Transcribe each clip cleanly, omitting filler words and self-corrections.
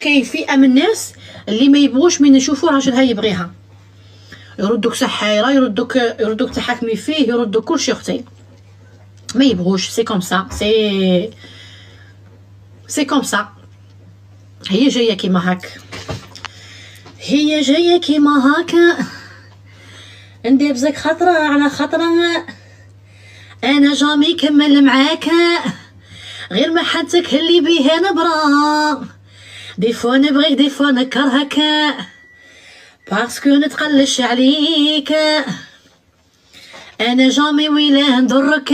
كاين فئه من الناس اللي ما يبغوش من يشوفوا راجلها يبغيها، يردوك سحايره، يردوك تحكمي فيه، يردوك كلشي اختي، ما يبغوش. سي كوم سا، سي كوم سا. هي جايه كيما هاك، هي جايه كيما هاك. ندبزك خطره على خطره، انا جامي كمل معاك، غير ما حدك اللي بيها نبرا، دي فوا نبغيك دي فوا نكرهك، باسكو نتقلش عليك، انا جامي ويلا نضرك،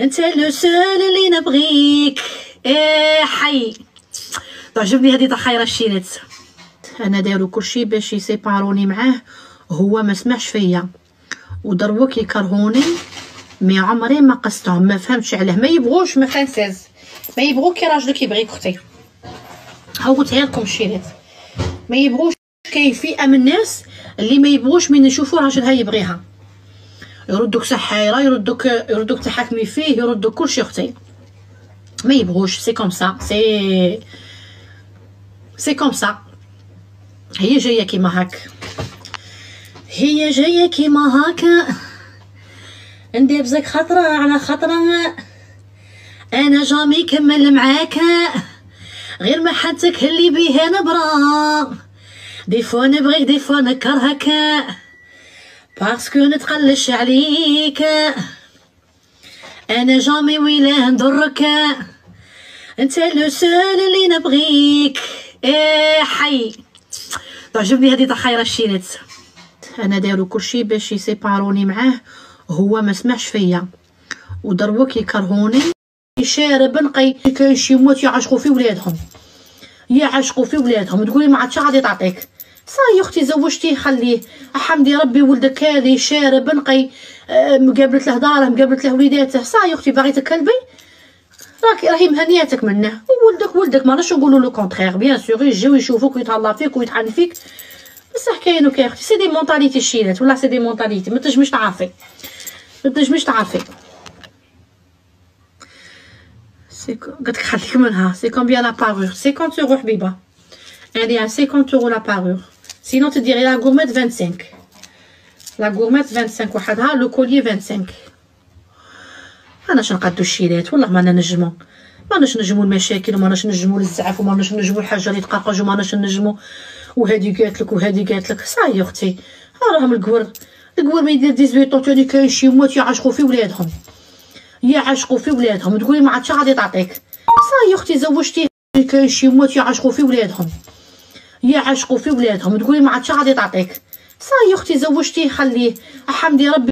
انت لو سول اللي نبغيك. ايه حي، تعجبني هذه تخير الشينات. انا داروا كلشي باش يسيباروني معاه، هو ما سمعش فيا ودروك يكرهوني، مي عمري ما قصتهم، ما فهمتش علاه. ما يبغوش ما فرانسيز، ما يبغوك كي راجلك يبغيك اختي. هاوتها لكم الشينات، ما يبغوش. كاين فئه من الناس اللي ما يبغوش من يشوفوا راجلها يبغيها، يردوك سحايره، يردوك تحكمي فيه، يردوك كلشي اختي، ما يبغوش. سي كوم سا، سي كوم سا. هي جايه كيما هاك، هي جايه كيما هاك. ندبزك خطره على خطره، انا جامي كمل معاك، غير ما حدك اللي بيها نبرا، دي فوا نبغيك دي فوا نكرهك، باسكو نتقلش عليك، انا جامي ويلا نضرك، انت لو سول اللي نبغيك. ايه حي، تعجبني هذه تخير الشينات. انا داروا كلشي باش يسيباروني معاه، هو ما سمعش فيا ودروك يكرهوني، شارب نقي. كاين شي موت يعشقوا في ولادهم، يعشقوا في ولادهم، تقولي ما عادش غادي تعطيك. صاي اختي زوجتيه خليه، حمدي ربي ولدك هادي شارب نقي، مقابلت له داره، مقابلت له وليداته. صاي اختي باغي تكلبي، راهي مهنياتك منه، وولدك ماناش نقولوا لو كونطرير، بيان سور يجيو يشوفوك ويتهلا فيك ويتحن فيك، بصح كاين وكاين اختي. سي دي مونطاليتي الشيلات، ولا سي دي مونطاليتي ما تنجميش تعرفي، ما تنجميش تعرفي. قلت لك خليك منها. سي كومبيان لا بارور؟ 50 يورو حبيبه، يعني 50 يورو لا بارور. سينو تديري لا غورميت 25، لا غورميت 25 وحدها، لو كوليي 25. ماناش نقادو الشيلات، والله مانا نجمو، ماناش نجمو المشاكل، وماناش نجمو الزعف، وماناش نجمو الحاجه اللي تقرقج، وماناش نجمو وهادي قالتلك وهادي قالتلك. صاي اختي، راهم القور ما يدير 18 تاني. كاين شي موت يعشقوا في ولادهم، يعشقوا في ولادهم، تقولي ما عادش غادي تعطيك. صاي اختي زوجتيه. كاين شي موت يعشقوا في ولادهم، يعشقوا في ولادهم، تقولي ما عادش غادي تعطيك. صاي اختي زوجتيه خليه، حمدي ربي